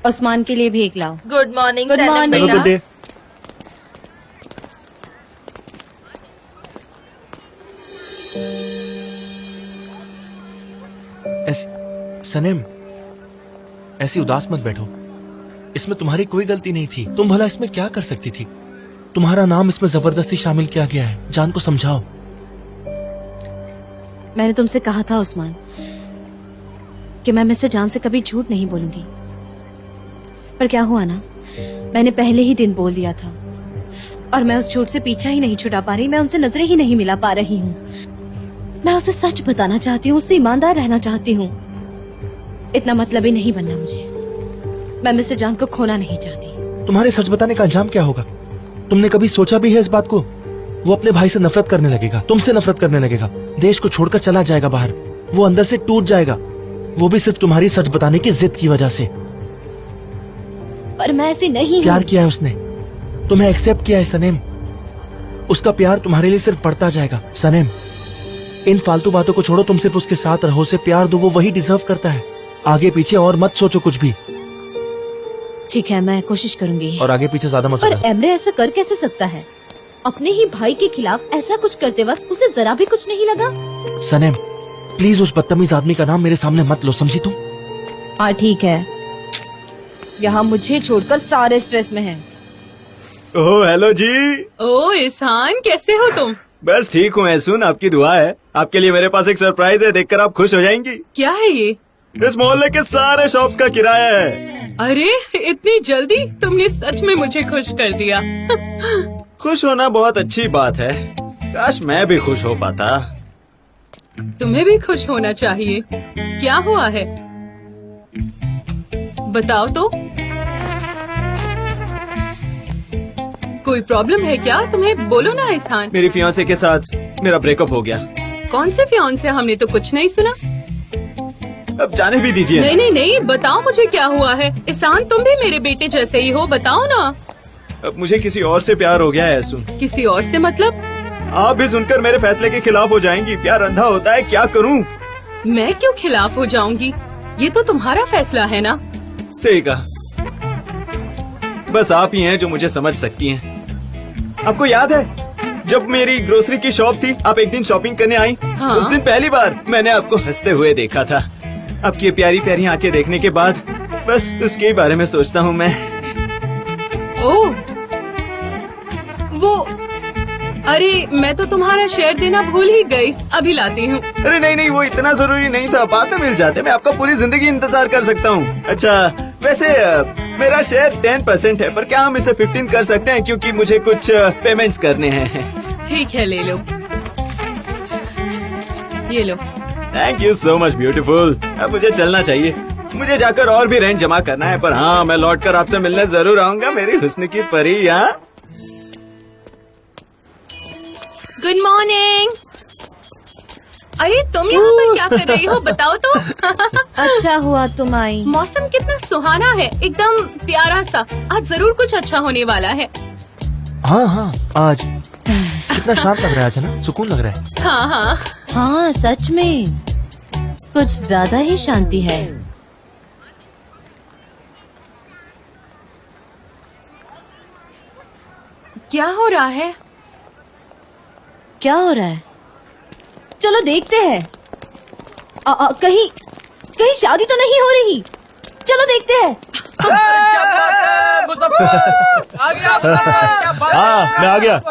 उस्मान के लिए भी एक लाओ। Good morning. Good morning. Good day. सनेम, ऐसी उदास मत बैठो। इसमें तुम्हारी कोई गलती नहीं थी। तुम भला इसमें क्या कर सकती थी? तुम्हारा नाम इसमें जबरदस्ती शामिल किया गया है। जान को समझाओ। मैंने तुमसे कहा था उस्मान कि मैं मिस्टर जान से कभी झूठ नहीं बोलूंगी, पर क्या हुआ ना, मैंने पहले ही दिन बोल दिया था और मैं उस झूठ से पीछा ही नहीं छुड़ा पा रही। मैं उनसे नजरें ही नहीं मिला पा रही हूँ। मैं उसे सच बताना चाहती हूँ, उससे ईमानदार रहना चाहती हूँ। इतना मतलबी नहीं बनना मुझे। मैं मिस्टर जान को खोना नहीं चाहती। तुम्हारे सच बताने का अंजाम क्या होगा? तुमने कभी सोचा भी है इस बात को? वो अपने भाई से नफरत करने लगेगा, तुमसे नफरत करने लगेगा, देश को छोड़कर चला जाएगा बाहर। वो अंदर से टूट जाएगा, वो भी सिर्फ तुम्हारी सच बताने की जिद की वजह से। पर मैं ऐसी नहीं प्यार हूँ। किया है उसने, तुम्हें एक्सेप्ट किया है सनेम। उसका प्यार तुम्हारे लिए सिर्फ बढ़ता जाएगा। सनेम, इन फालतू बातों को छोड़ो, तुम सिर्फ उसके साथ रहो, उसे प्यार दो, वो वही डिजर्व करता है। आगे पीछे और मत सोचो कुछ भी। ठीक है, मैं कोशिश करूंगी। और आगे पीछे ज्यादा मत पर सोचो। एमरे ऐसा कर कैसे सकता है? अपने ही भाई के खिलाफ ऐसा कुछ करते वक्त उसे जरा भी कुछ नहीं लगा। सनेम, प्लीज उस बदतमीज आदमी का नाम मेरे सामने मत लो, समझी तुम? हाँ ठीक है, यहाँ मुझे छोड़कर सारे स्ट्रेस में हैं। ओह हेलो जी। ओ इहसान, कैसे हो तुम? बस ठीक हूँ ऐसुन, आपकी दुआ है। आपके लिए मेरे पास एक सरप्राइज है, देखकर आप खुश हो जाएंगी। क्या है ये? इस मोहल्ले के सारे शॉप्स का किराया है। अरे इतनी जल्दी? तुमने सच में मुझे खुश कर दिया। खुश होना बहुत अच्छी बात है, काश मैं भी खुश हो पाता। तुम्हें भी खुश होना चाहिए। क्या हुआ है बताओ तो। कोई प्रॉब्लम है क्या? तुम्हें बोलो ना इहसान। मेरी फियांसे के साथ मेरा ब्रेकअप हो गया। कौन से फियांसे? हमने तो कुछ नहीं सुना। अब जाने भी दीजिए। नहीं नहीं नहीं, बताओ मुझे क्या हुआ है। इहसान, तुम भी मेरे बेटे जैसे ही हो, बताओ ना। अब मुझे किसी और से प्यार हो गया है ऐसुन। किसी और से मतलब? आप भी सुनकर मेरे फैसले के खिलाफ हो जाएंगी। प्यार अंधा होता है, क्या करूं? मैं क्यों खिलाफ हो जाऊंगी? ये तो तुम्हारा फैसला है ना। सही कहा, बस आप ही हैं जो मुझे समझ सकती हैं। आपको याद है जब मेरी ग्रोसरी की शॉप थी, आप एक दिन शॉपिंग करने आई? हाँ। उस दिन पहली बार मैंने आपको हंसते हुए देखा था। आपकी प्यारी प्यारी आंखें देखने के बाद बस उसके बारे में सोचता हूँ मैं। ओह, वो अरे मैं तो तुम्हारा शेयर देना भूल ही गई, अभी लाती हूँ। अरे नहीं नहीं, वो इतना जरूरी नहीं था, बाद में मिल जाते। मैं आपका पूरी जिंदगी इंतजार कर सकता हूँ। अच्छा वैसे मेरा शेयर 10% है, पर क्या हम इसे 15 कर सकते हैं, क्योंकि मुझे कुछ पेमेंट्स करने हैं। ठीक है, ले लो, ये लो। Thank you so much beautiful. अब मुझे चलना चाहिए, मुझे जाकर और भी रेंट जमा करना है। पर हाँ, मैं लौटकर आपसे मिलने जरूर आऊंगा, मेरी हुस्न की परी। हाँ, गुड मॉर्निंग। अरे तुम यहाँ पर क्या कर रही हो, बताओ तो। अच्छा हुआ तुम आई। मौसम कितना सुहाना है, एकदम प्यारा सा। आज जरूर कुछ अच्छा होने वाला है। हाँ हाँ, आज कितना शांत लग रहा है, आज है ना? सुकून लग रहा है। हाँ हाँ हाँ सच में कुछ ज्यादा ही शांति है। क्या हो रहा है? क्या हो रहा है? चलो देखते हैं। कहीं कहीं शादी तो नहीं हो रही? चलो देखते हैं। हाँ, मैं आ गया।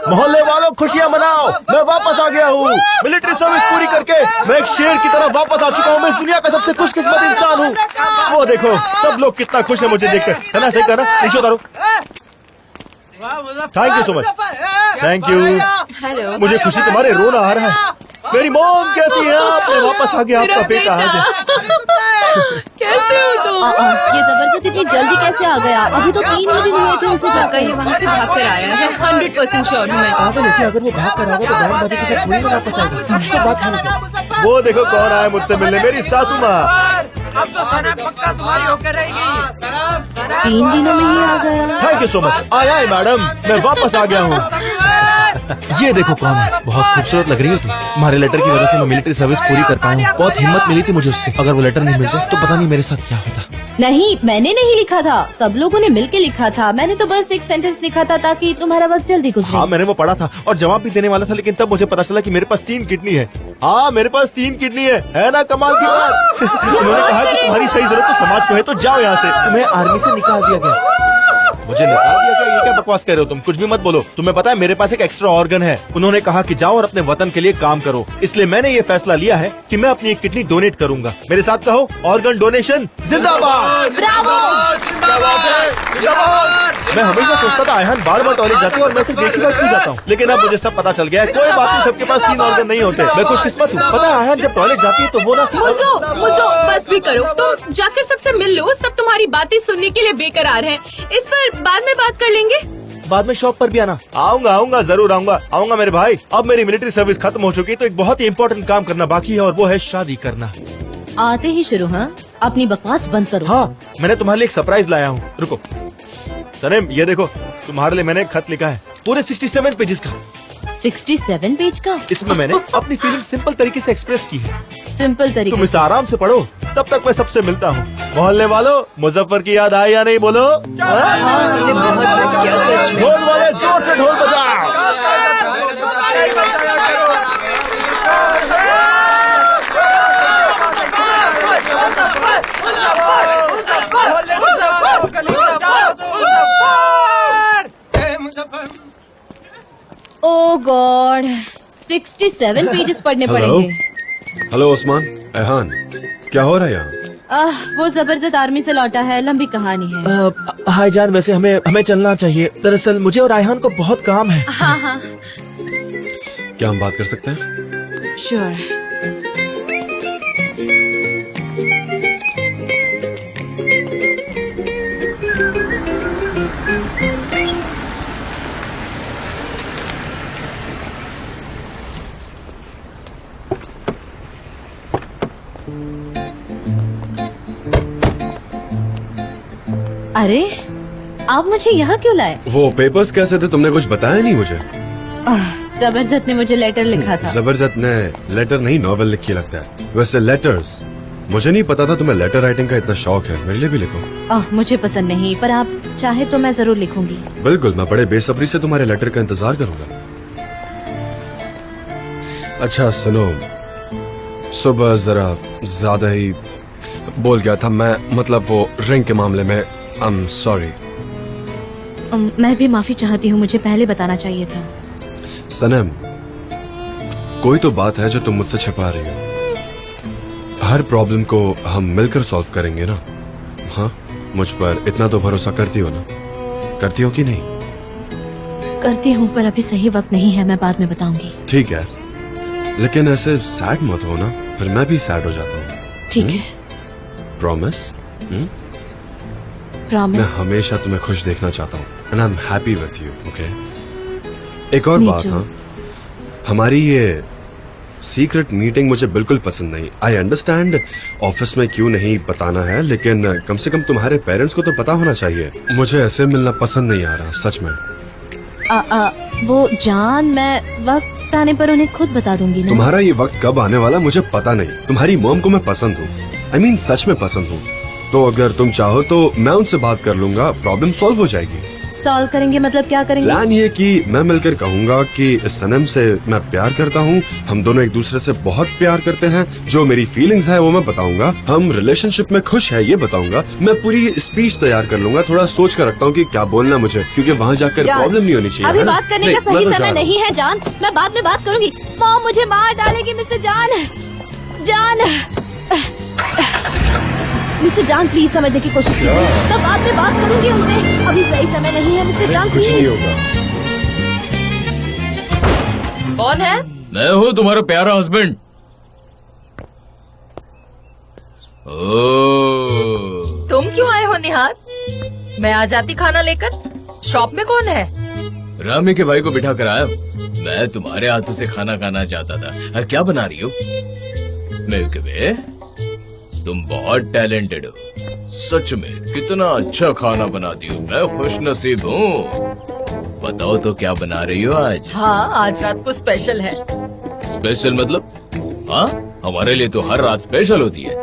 मोहल्ले वालों, खुशियाँ मनाओ, मैं वापस आ गया हूँ। मिलिट्री सर्विस पूरी करके मैं एक शेर की तरह वापस आ चुका हूँ। मैं इस दुनिया का सबसे खुशकिस्मत इंसान हूँ। वो देखो, सब लोग कितना खुश है मुझे देखकर, है ना? सही कहा ना? नीचे उतारो। Thank you so much. Thank you. Hello. मुझे खुशी तुम्हारे रोना आ रहा है। मेरी मॉम कैसी है? आपने वापस आ गया, आपका बेटा आ गया। कैसे हो तुम? ये जबरदस्त इतनी जल्दी कैसे आ गया? अभी तो 3 ही दिन हुए थे उसे जाकर। ये वहाँ से भाग कर आया है, 100% श्योर हूँ मैं। पागल है क्या? अगर वो भाग कर आएगा तो बैंड बाजे के साथ थोड़ी ना वापस आएगा। कुछ तो बात है ना। वो देखो कौन आया मुझसे मिलने, मेरी सासू माँ। अब तो सना पक्का तुम्हारी होकर रहेगी। 3 दिनों में ही आ गया। Thank you so much. आया है मैडम, मैं वापस आ गया हूँ। ये देखो कौन है। बहुत खूबसूरत लग रही हो तुम। तुम्हारे लेटर की वजह से मैं मिलिट्री सर्विस पूरी कर पाया हूँ। बहुत हिम्मत मिली थी मुझे उससे। अगर वो लेटर नहीं मिलते तो पता नहीं मेरे साथ क्या होता। नहीं, मैंने नहीं लिखा था, सब लोगों ने मिलके लिखा था। मैंने तो बस एक सेंटेंस लिखा था ताकि तुम्हारा वक्त जल्दी गुजरे। हाँ, मैंने वो पढ़ा था और जवाब भी देने वाला था, लेकिन तब मुझे पता चला कि मेरे पास 3 किडनी है। हाँ, मेरे पास 3 किडनी है ना कमाल की बात। उन्होंने कहा कि तुम्हारी सही जरूरत तो समाज को है, तो जाओ यहाँ से। तुम्हें आर्मी से निकाल दिया गया। मुझे निकाल दिया गया? ये क्या बकवास कह रहे हो तुम? कुछ भी मत बोलो। तुम्हें पता है मेरे पास एक एक्स्ट्रा ऑर्गन है। उन्होंने कहा कि जाओ और अपने वतन के लिए काम करो, इसलिए मैंने ये फैसला लिया है कि मैं अपनी एक किडनी डोनेट करूंगा। मेरे साथ कहो, ऑर्गन डोनेशन जिंदाबाद। मैं हमेशा सोचता था आयहान बार बार टॉयलेट जाती है और मैं सिर्फ एक ही बार क्यों जाता हूँ, लेकिन अब मुझे सब पता चल गया है। कोई बात नहीं, सबके पास 3 ऑर्गन नहीं होते। मैं खुशकिस्मत हूँ। पता है आयहान जब टॉयलेट जाती है तो वो ना मुझो बस भी करो। तुम जाकर सबसे मिल लो। सब तुम्हारी बातें सुनने के लिए बेकरार हैं। इस पर बाद में बात कर लेंगे। बाद में शॉप पर भी आना। आऊंगा जरूर आऊंगा मेरे भाई। अब मेरी मिलिट्री सर्विस खत्म हो चुकी है तो एक बहुत ही इम्पोर्टेंट काम करना बाकी है और वो है शादी करना। आते ही शुरू। हाँ, अपनी बकवास बंद करो। हाँ, मैंने तुम्हारे लिए एक सरप्राइज लाया हूँ। रुको सनेम, ये देखो तुम्हारे लिए मैंने एक खत लिखा है, पूरे 67 पेजेस का। 67 पेज का? इसमें मैंने अपनी फीलिंग सिंपल तरीके से एक्सप्रेस की है। सिंपल तरीके तुम इसे आराम से पढ़ो, तब तक मैं सबसे मिलता हूँ। मोहल्ले वालों, मुजफ्फर की याद आई या नहीं? बोलो। ढोल वाले जोर से ढोल बजाओ। ओ गॉड, 67 पेजेस पढ़ने पड़ेंगे। हेलो उस्मान, ऐहान, क्या हो रहा है यहाँ? वो जबरदस्त आर्मी से लौटा है, लंबी कहानी है। हाय जान, वैसे हमें चलना चाहिए। दरअसल मुझे और आयहान को बहुत काम है। हाँ, क्या हम बात कर सकते हैं? श्योर। अरे, आप मुझे यहाँ क्यों लाए? वो पेपर्स कैसे थे? तुमने कुछ बताया नहीं मुझे। जबरदस्त ने मुझे लेटर लिखा था। जबरदस्त ने लेटर नहीं, नॉवेल लिखी लगता है। वैसे लेटर्स, मुझे नहीं पता था तुम्हें लेटर राइटिंग का इतना शौक है। मेरे लिए भी लिखो। मुझे पसंद नहीं, पर आप चाहे तो मैं जरूर लिखूंगी। बिल्कुल, मैं बड़े बेसब्री से तुम्हारे लेटर का इंतजार करूंगा। अच्छा सुनो, सुबह जरा ज्यादा ही बोल गया था मैं, मतलब वो रिंग के मामले में। I'm sorry। मैं भी माफी चाहती हूँ, मुझे पहले बताना चाहिए था। सनम, कोई तो बात है जो तुम मुझसे छिपा रही हो। हर प्रॉब्लम को हम मिलकर सॉल्व करेंगे ना? हाँ, मुझ पर इतना तो भरोसा करती हो ना? करती हो कि नहीं? करती हूँ, पर अभी सही वक्त नहीं है, मैं बाद में बताऊंगी। ठीक है, लेकिन ऐसे सैड मत हो ना, फिर मैं भी सैड हो जाता हूँ। ठीक है। प्रॉमिस? मैं प्रॉमिस। हमेशा तुम्हें खुश देखना चाहता हूँ and I am happy with you. Okay, एक और Me बात। too। हाँ, हमारी ये सीक्रेट मीटिंग मुझे बिल्कुल पसंद नहीं। आई अंडरस्टैंड ऑफिस में क्यों नहीं बताना है, लेकिन कम से कम तुम्हारे पेरेंट्स को तो पता होना चाहिए। मुझे ऐसे मिलना पसंद नहीं आ रहा, सच में। वो जान, मैं वक्त आने पर उन्हें खुद बता दूंगी ना। तुम्हारा ये वक्त कब आने वाला मुझे पता नहीं। तुम्हारी मॉम को मैं पसंद हूँ, आई मीन सच में पसंद हूँ। तो अगर तुम चाहो तो मैं उनसे बात कर लूंगा, प्रॉब्लम सॉल्व हो जाएगी। सॉल्व करेंगे मतलब क्या करेंगे? प्लान ये कि मैं मिलकर कहूंगा कि सनम से मैं प्यार करता हूँ, हम दोनों एक दूसरे से बहुत प्यार करते हैं, जो मेरी फीलिंग्स है वो मैं बताऊंगा, हम रिलेशनशिप में खुश है ये बताऊंगा। मैं पूरी स्पीच तैयार कर लूंगा, थोड़ा सोच कर रखता हूँ कि क्या बोलना मुझे, क्योंकि वहाँ जाकर प्रॉब्लम नहीं होनी चाहिए। अभी है ना? बात करने का मैं सही तो जा समय रहा हूँ। नहीं है जान, मैं बाद में बात करूंगी। मॉम मुझे मार डालेगी मिस्टर जान। मिस्टर जान प्लीज समझने की कोशिश कीजिए, मैं बाद में बात करूंगी उनसे, अभी सही समय नहीं है मिस्टर जान कुछ नहीं प्लीज। होगा। कौन है? मैं हूँ तुम्हारा प्यारा हस्बैंड। तुम क्यों आए हो निहार? मैं आ जाती खाना लेकर। शॉप में कौन है? रामी के भाई को बिठा कर आया। मैं तुम्हारे हाथों से खाना खाना चाहता था। क्या बना रही हो? मिल्क वे, तुम बहुत टैलेंटेड हो, सच में कितना अच्छा खाना बनाती हो। मैं खुश नसीब हूँ। बताओ तो क्या बना रही हो आज? हाँ, आज रात को स्पेशल है। स्पेशल मतलब? हाँ, हमारे लिए तो हर रात स्पेशल होती है।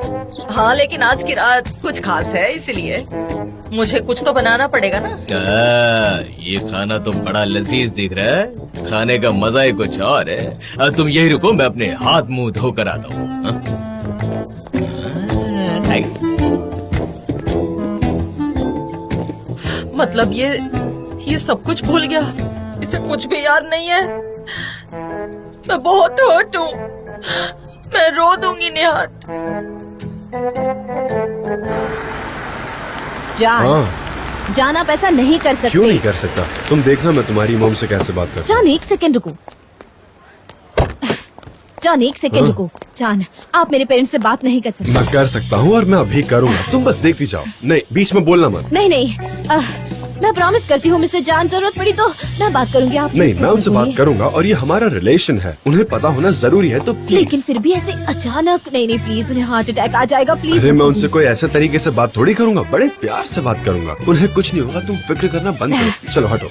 हाँ, लेकिन आज की रात कुछ खास है, इसलिए मुझे कुछ तो बनाना पड़ेगा ना। ये खाना तो बड़ा लजीज दिख रहा है। खाने का मजा ही कुछ और है। तुम यही रुको, मैं अपने हाथ मुंह धोकर आता हूँ। हाँ? मतलब ये सब कुछ भूल गया, इसे कुछ भी याद नहीं है। मैं बहुत हर्ट हूँ, मैं रो दूंगी निहात। जान, हाँ। जान आप ऐसा नहीं कर सकते। क्यों नहीं कर सकता? तुम देखना मैं तुम्हारी मॉम से कैसे बात करता हूँ। जान एक सेकंड रुको। जान एक सेकंड रुको। जान, आप मेरे पेरेंट्स से बात नहीं कर सकते। मैं कर सकता हूँ और मैं अभी करूँगा। तुम बस देखती जाओ। नहीं, बीच में बोलना मत। नहीं नहीं, मैं प्रॉमिस करती हूँ मिस्टर जान, जरूरत पड़ी तो मैं बात करूंगी। आप नहीं, मैं उनसे बात करूंगा और ये हमारा रिलेशन है, उन्हें पता होना जरूरी है, तो प्लीज। लेकिन फिर भी ऐसे अचानक नहीं प्लीज, उन्हें हार्ट अटैक आ जाएगा प्लीज। अरे मैं उनसे कोई ऐसे तरीके से बात थोड़ी करूंगा, बड़े प्यार से बात करूंगा। उन्हें कुछ नहीं होगा, तुम फिक्र करना बंद करो। चलो हटो।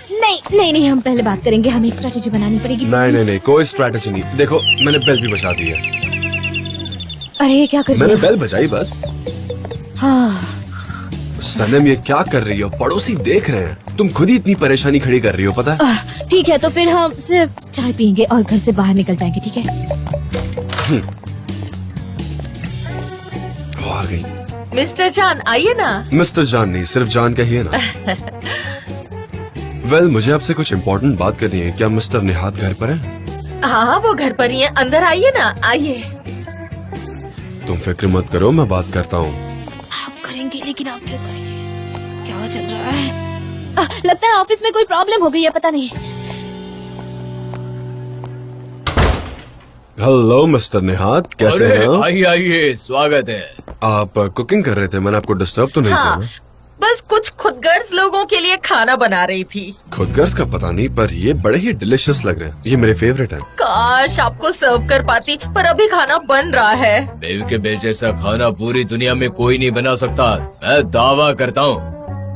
नहीं, हम पहले बात करेंगे, हमें एक स्ट्रेटेजी बनानी पड़ेगी। नहीं, कोई स्ट्रैटेजी नहीं। देखो, मैंने बेल भी बजा दी है। अरे क्या कर मैंने बेल बजाई बस। हाँ सनम, ये क्या कर रही हो? पड़ोसी देख रहे हैं। तुम खुद ही इतनी परेशानी खड़ी कर रही हो, पता है? ठीक है, तो फिर हम सिर्फ चाय पियेंगे और घर से बाहर निकल जाएंगे, ठीक है? वो आ गई। मिस्टर जान आइए ना। मिस्टर जान नहीं, सिर्फ जान कहिए ना। वेल, मुझे आपसे कुछ इम्पोर्टेंट बात करनी है। क्या मिस्टर निहात घर पर है? हाँ, वो घर पर ही है। अंदर आइए ना, आइए। तुम फिक्र मत करो, मैं बात करता हूँ। आप करेंगे, लेकिन आप क्यों करेंगे? क्या चल रहा है? लगता है ऑफिस में कोई प्रॉब्लम हो गई है, पता नहीं। हेलो मिस्टर निहात, कैसे हैं आप? आइए, स्वागत है। आप कुकिंग कर रहे थे, मैंने आपको डिस्टर्ब तो नहीं हाँ, किया? बस कुछ खुदगर्ज लोगों के लिए खाना बना रही थी। खुदगर्ज का पता नहीं, पर ये बड़े ही डिलिशियस लग रहे हैं। ये मेरे फेवरेट हैं। काश आपको सर्व कर पाती, पर अभी खाना बन रहा है। बेव के बेच जैसा खाना पूरी दुनिया में कोई नहीं बना सकता, मैं दावा करता हूँ।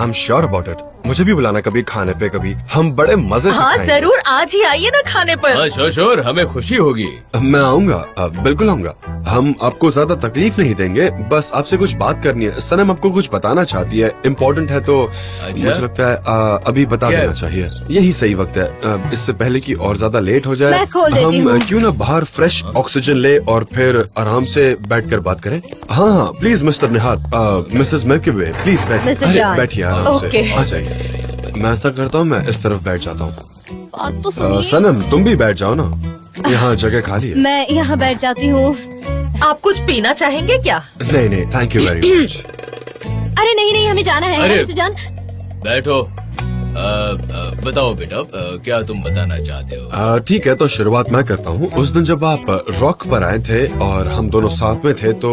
I am sure about it. मुझे भी बुलाना कभी खाने पे, कभी हम बड़े मजे से हाँ खाएंगे। जरूर, आज ही आइए ना खाने पर। हाँ श्योर, हमें खुशी होगी। मैं आऊंगा, बिल्कुल आऊंगा। हम आपको ज्यादा तकलीफ नहीं देंगे, बस आपसे कुछ बात करनी है। सनम आपको कुछ बताना चाहती है, इम्पोर्टेंट है, तो अच्छा? मुझे लगता है अभी बता क्या? देना चाहिए। यही सही वक्त है, इससे पहले कि और ज्यादा लेट हो जाए। मैं खोल देती हम हूँ। क्यों ना बाहर फ्रेश ऑक्सीजन ले और फिर आराम से बैठकर बात करें। हाँ, please mister Nihat, Mrs Milky Way, please mister John. बैठिए आराम से, ओके। आ जाइए। मैं ऐसा करता हूँ, मैं इस तरफ बैठ जाता हूँ। बात तो सुनिए। सनम, तुम भी बैठ जाओ ना, यहाँ जगह खाली है। मैं यहाँ बैठ जाती हूँ। आप कुछ पीना चाहेंगे क्या? नहीं, थैंक यू वेरी मच। अरे नहीं, हमें जाना है अरे। मिस्टर जान। बैठो। बताओ बेटा, क्या तुम बताना चाहते हो? ठीक है, तो शुरुआत मैं करता हूँ। उस दिन जब आप रॉक पर आए थे और हम दोनों साथ में थे, तो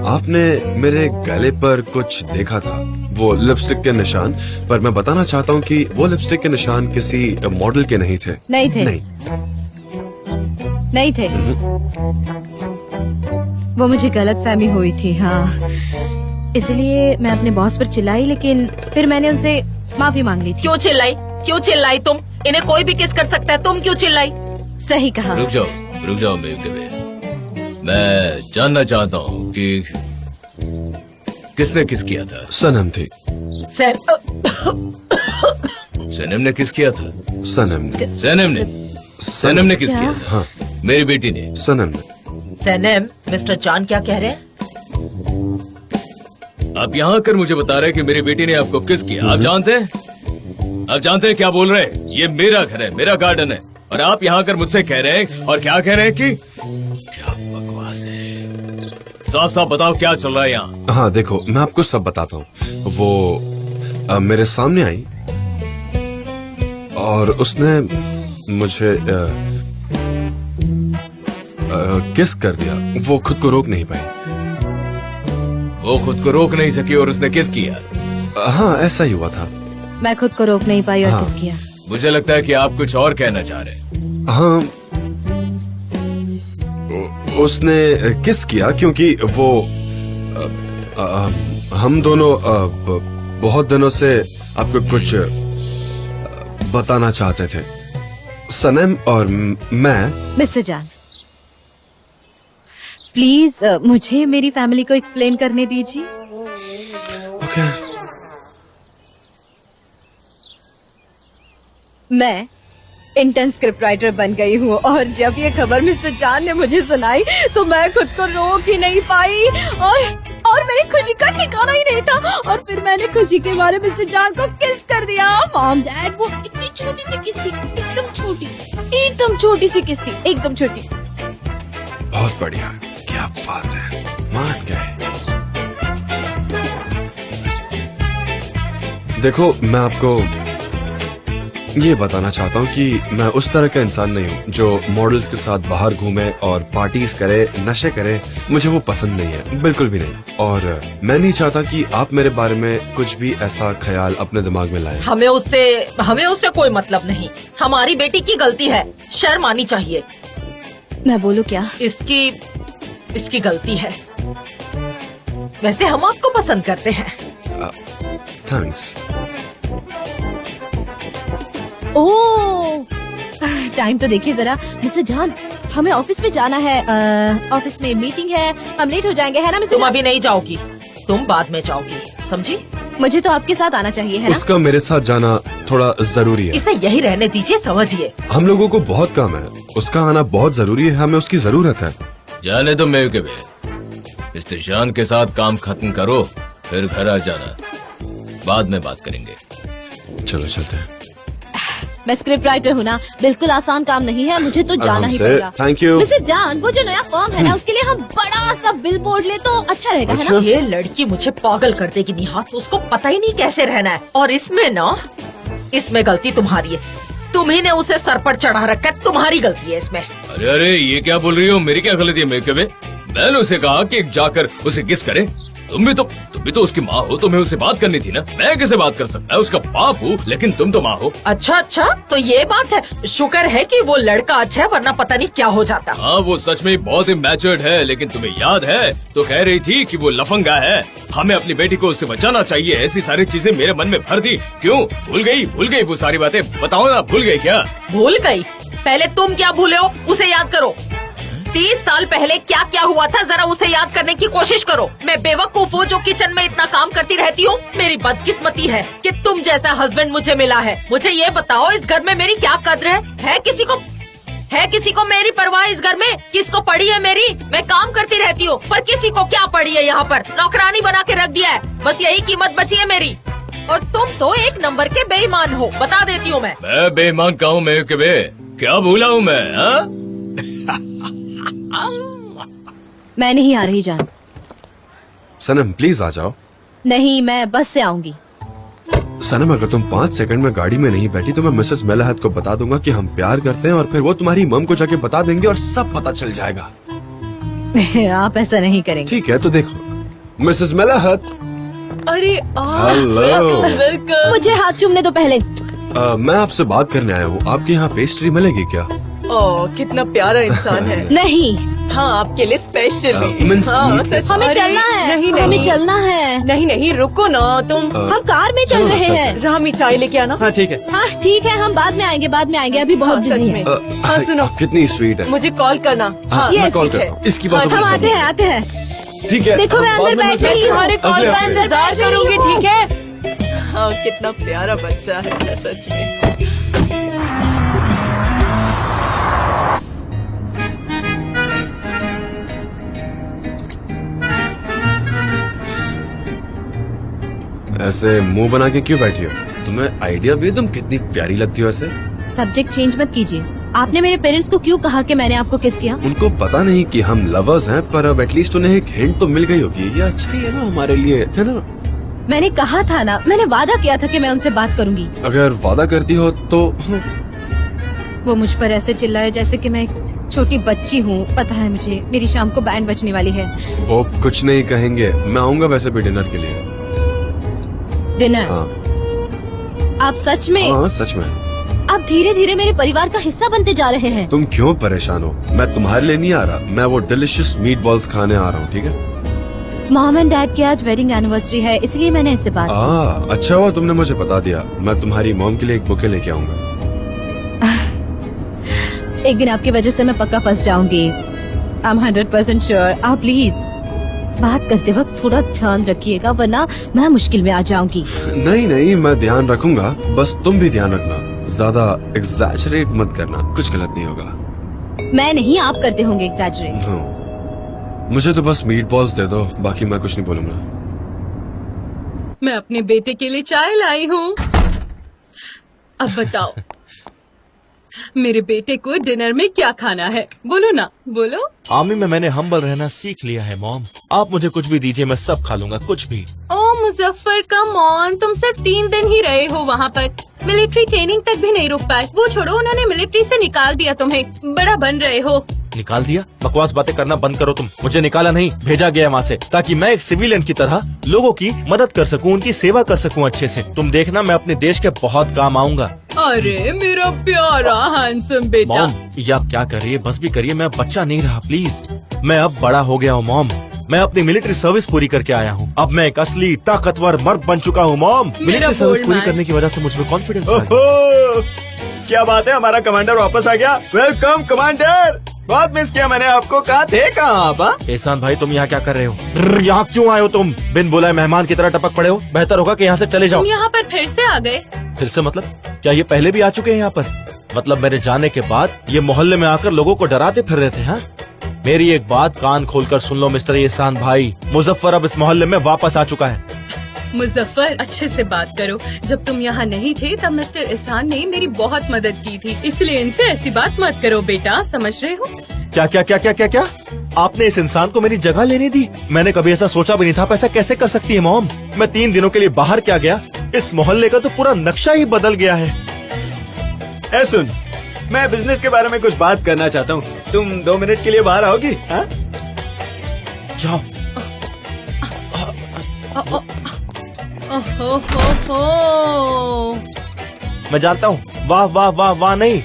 आपने मेरे गले पर कुछ देखा था, वो लिपस्टिक के निशान। पर मैं बताना चाहता हूँ कि वो लिपस्टिक के निशान किसी मॉडल के नहीं थे। नहीं थे। नहीं थे। वो मुझे गलतफहमी हुई थी। हाँ, इसलिए मैं अपने बॉस पर चिल्लाई, लेकिन फिर मैंने उनसे माफी मांग ली थी। क्यों चिल्लाई तुम? इन्हें कोई भी किस कर सकता है, तुम क्यों चिल्लाई? सही कहा। रुक जाओ बेव। मैं जानना चाहता हूँ कि किसने किस किया था? सनम थी। सनम ने किस किया था? सनम ने किस क्या? किया था? हाँ, मेरी बेटी ने। सनम ने। सनम, मिस्टर जान क्या कह रहे हैं? आप यहाँ आकर मुझे बता रहे हैं कि मेरी बेटी ने आपको किस किया? आप जानते हैं क्या बोल रहे हैं? ये मेरा घर है, मेरा गार्डन है, और आप यहाँ आकर मुझसे कह रहे हैं, और क्या कह रहे हैं कि क्या बकवास है? साफ साफ बताओ क्या चल रहा है यहाँ? हाँ देखो, मैं आपको सब बताता हूँ। वो मेरे सामने आई और उसने मुझे किस कर दिया। वो खुद को रोक नहीं पाई। वो खुद को रोक नहीं सकी और उसने किस किया? हाँ, ऐसा ही हुआ था। मैं खुद को रोक नहीं पाई और हाँ। किस किया। मुझे लगता है कि आप कुछ और कहना चाह रहे हैं। हाँ, उसने किस किया क्योंकि वो हम दोनों बहुत दिनों से आपको कुछ बताना चाहते थे। सनम और मैं। मिस्टर जान, प्लीज मुझे मेरी फैमिली को एक्सप्लेन करने दीजिए। ओके। मैं इंटर्न स्क्रिप्ट राइटर बन गई हूँ और जब ये खबर मिस्टर जान ने मुझे सुनाई तो मैं खुद को रोक ही नहीं पाई और मेरी खुशी का ठिकाना ही नहीं था। और फिर मैंने खुशी के बारे में मिस्टर जान को किस कर दिया। मॉम डैड, वो इतनी छोटी सी किस थी, एकदम छोटी सी किस थी, एकदम छोटी। बहुत बढ़िया, क्या बात है, मान गए। देखो, मैं आपको ये बताना चाहता हूँ कि मैं उस तरह का इंसान नहीं हूँ जो मॉडल्स के साथ बाहर घूमे और पार्टीज करे, नशे करे। मुझे वो पसंद नहीं है, बिल्कुल भी नहीं। और मैं नहीं चाहता कि आप मेरे बारे में कुछ भी ऐसा ख्याल अपने दिमाग में लाएं। हमें उससे कोई मतलब नहीं। हमारी बेटी की गलती है, शर्म आनी चाहिए। मैं बोलूँ क्या? इसकी गलती है। वैसे हम आपको पसंद करते हैं। थैंक्स। ओह, टाइम तो देखिए जरा मिस्टर जान, हमें ऑफिस में जाना है। ऑफिस में मीटिंग है, हम लेट हो जाएंगे, है ना मिस्टर तुम जान? अभी नहीं जाओगी, तुम बाद में जाओगी, समझी? मुझे तो आपके साथ आना चाहिए, है ना? उसका मेरे साथ जाना थोड़ा जरूरी है। इसे यही रहने दीजिए, समझिए। हम लोगों को बहुत काम है, उसका आना बहुत जरूरी है, हमें उसकी जरूरत है। जाने तो मैं के मिस्टर जान के साथ काम खत्म करो, फिर घर आ जाना, बाद में बात करेंगे। चलो चलते हैं। मैं स्क्रिप्ट राइटर हूँ ना, बिल्कुल आसान काम नहीं है, मुझे तो जाना ही पड़ेगा। Thank you. मिस्टर जान, वो जो नया फर्म है ना, उसके लिए हम बड़ा सा बिल बोर्ड ले तो अच्छा रहेगा, है ना? ये लड़की मुझे पागल कर देगी निहात, उसको पता ही नहीं कैसे रहना है। और इसमें गलती तुम्हारी है, तुम्ही ने उसे सर पर चढ़ा रखा है, तुम्हारी गलती है इसमें। अरे ये क्या बोल रही हो, मेरी क्या गलती है? मैंने उसे कहा कि जाकर उसे किस करे। तुम भी तो उसकी माँ हो, तुम्हें उससे बात करनी थी ना। मैं कैसे बात कर सकता है, उसका बाप हूँ, लेकिन तुम तो माँ हो। अच्छा, तो ये बात है। शुक्र है कि वो लड़का अच्छा है, वरना पता नहीं क्या हो जाता। हाँ, वो सच में बहुत ही मैच्योर्ड है, लेकिन तुम्हें याद है तो कह रही थी कि वो लफंगा है, हमें अपनी बेटी को उससे बचाना चाहिए। ऐसी सारी चीजें मेरे मन में भर दी। क्यों भूल गई वो सारी बातें? बताओ ना, भूल गई क्या? भूल गई? पहले तुम क्या भूले हो, उसे याद करो। 30 साल पहले क्या क्या हुआ था, जरा उसे याद करने की कोशिश करो। मैं बेवकूफ हूँ जो किचन में इतना काम करती रहती हूँ। मेरी बदकिस्मती है कि तुम जैसा हस्बैंड मुझे मिला है। मुझे ये बताओ, इस घर में मेरी क्या कद्र है? है किसी को मेरी परवाह इस घर में? किसको पड़ी है मेरी? मैं काम करती रहती हूँ, पर किसी को क्या पड़ी है? यहाँ पर नौकरानी बना के रख दिया है, बस यही कीमत बची है मेरी। और तुम तो एक नंबर के बेईमान हो, बता देती हूँ मैं। बेईमान का हूँ मैं? क्या भूला हूँ मैं? मैं नहीं आ रही जान। सनम प्लीज आ जाओ। नहीं, मैं बस से आऊंगी। सनम, अगर तुम 5 सेकंड में गाड़ी में नहीं बैठी तो मैं मिसेस मेलाहत को बता दूंगा कि हम प्यार करते हैं, और फिर वो तुम्हारी मम को जाके बता देंगे और सब पता चल जाएगा। आप ऐसा नहीं करेंगे। ठीक है, तो देखो मिसेस मेलाहत। अरे हेलो। मुझे हाथ चूमने दो पहले। मैं आपसे बात करने आया हूँ, आपके यहाँ पेस्ट्री मिलेगी क्या? कितना प्यारा इंसान है। नहीं, हाँ, आपके लिए स्पेशली। मिन्स हाँ, मीट के साथ। हमें चलना है। नहीं, हमें चलना है। नहीं, रुको ना तुम। हम कार में चल रहे हैं। रामी चाय लेके आना। हाँ ठीक है। हाँ ठीक है, हम बाद में आएंगे, अभी बहुत बिजी है। हाँ, सुनो, कितनी स्वीट है। मुझे कॉल करना। हाँ, yes, मैं कॉल ठीक है। करता हूँ। इसकी बात हम आते हैं। ठीक है। देखो, मैं अंदर बैठ रही हूँ, तुम्हारे कॉल अगले का हफ्ते। इंतजार करूंगी, ठीक है? हाँ, कितना प्यारा बच्चा है सच में। ऐसे मुंह बना के क्यों बैठी हो? तुम्हें आइडिया भी है, तुम कितनी प्यारी लगती हो ऐसे। सब्जेक्ट चेंज मत कीजिए। आपने मेरे पेरेंट्स को क्यों कहा कि मैंने आपको किस किया? उनको पता नहीं कि हम लवर्स हैं, पर अब एटलीस्ट उन्हें एक हिंट तो मिल गई होगी। ये अच्छा ही है ना हमारे लिए, है ना? मैंने कहा था ना, मैंने वादा किया था कि मैं उनसे बात करूंगी। अगर वादा करती हो तो वो मुझ पर ऐसे चिल्लाए जैसे कि मैं एक छोटी बच्ची हूँ। पता है मुझे, मेरी शाम को बैंड बजने वाली है। वो कुछ नहीं कहेंगे। मैं आऊंगा वैसे भी डिनर के लिए। डिनर? हाँ आप सच में? हाँ, सच में। आप धीरे धीरे मेरे परिवार का हिस्सा बनते जा रहे हैं। तुम क्यों परेशान हो? मैं तुम्हारे लिए नहीं आ रहा, मैं वो डिलिशियस मीट बॉल्स खाने आ रहा हूँ, ठीक है? मॉम एंड डैड की आज वेडिंग एनिवर्सरी है, इसलिए मैंने इससे बात की। अच्छा हुआ तुमने मुझे बता दिया। मैं तुम्हारी मॉम के लिए एक बुके लेके आऊंगा। एक दिन आपकी वजह से मैं पक्का फंस जाऊंगी। I am 100% sure. आप प्लीज बात करते वक्त थोड़ा ध्यान रखिएगा, वरना मैं मुश्किल में आ जाऊंगी। नहीं नहीं, मैं ध्यान रखूंगा, बस तुम भी ध्यान रखना, ज्यादा एग्जैजरेट मत करना, कुछ गलत नहीं होगा। मैं नहीं, आप करते होंगे एग्जैजरेट। हाँ, मुझे तो बस मीट बॉल्स दे दो, बाकी मैं कुछ नहीं बोलूंगा। मैं अपने बेटे के लिए चाय लाई हूँ। अब बताओ मेरे बेटे को डिनर में क्या खाना है? बोलो ना, बोलो। आर्मी में मैंने हम्बल रहना सीख लिया है मॉम। आप मुझे कुछ भी दीजिए, मैं सब खा लूंगा, कुछ भी। ओ मुजफ्फर, कम ऑन, तुम सिर्फ 3 दिन ही रहे हो वहाँ पर, मिलिट्री ट्रेनिंग तक भी नहीं रुक पाए। वो छोड़ो, उन्होंने मिलिट्री से निकाल दिया तुम्हें, बड़ा बन रहे हो। निकाल दिया? बकवास बातें करना बंद करो तुम। मुझे निकाला नहीं, भेजा गया वहाँ से, ताकि मैं एक सिविलियन की तरह लोगों की मदद कर सकूं, उनकी सेवा कर सकूं अच्छे से। तुम देखना, मैं अपने देश के बहुत काम आऊंगा। अरे मेरा प्यारा हैंडसम बेटा। मॉम, ये आप क्या कर रही है? बस भी करिए, मैं बच्चा नहीं रहा प्लीज। मैं अब बड़ा हो गया हूँ मॉम। मैं अपनी मिलिट्री सर्विस पूरी करके आया हूँ। अब मैं एक असली ताकतवर मर्द बन चुका हूँ मॉम। मिलिट्री सर्विस पूरी करने की वजह से मुझ में कॉन्फिडेंस आ गया। क्या बात है, हमारा कमांडर वापस आ गया। वेलकम कमांडर, बहुत मिस किया मैंने आपको। कहाँ थे, कहाँ आप? एहसान भाई, तुम यहाँ क्या कर रहे हो? यहाँ क्यों आए हो तुम? बिन बुलाए मेहमान की तरह टपक पड़े हो। बेहतर होगा कि यहाँ से चले जाओ। तुम यहाँ पर फिर से आ गए? फिर से मतलब? क्या ये पहले भी आ चुके हैं यहाँ पर? मतलब मेरे जाने के बाद ये मोहल्ले में आकर लोगों को डराते फिर रहे थे? हाँ, मेरी एक बात कान खोलकर सुन लो मिस्टर एहसान भाई, मुजफ्फर अब इस मोहल्ले में वापस आ चुका है। मुजफ्फर, अच्छे से बात करो। जब तुम यहाँ नहीं थे तब मिस्टर एहसान ने मेरी बहुत मदद की थी, इसलिए इनसे ऐसी बात मत करो बेटा, समझ रहे हो? क्या क्या क्या क्या क्या क्या? आपने इस इंसान को मेरी जगह लेने दी? मैंने कभी ऐसा सोचा भी नहीं था। ऐसा कैसे कर सकती है मॉम? मैं 3 दिनों के लिए बाहर क्या गया, इस मोहल्ले का तो पूरा नक्शा ही बदल गया है। ए सुन, मैं बिजनेस के बारे में कुछ बात करना चाहता हूँ। तुम 2 मिनट के लिए बाहर आओगी? हाँ? जाओ। मैं जानता हूँ, वाह वाह वाह वाह नहीं,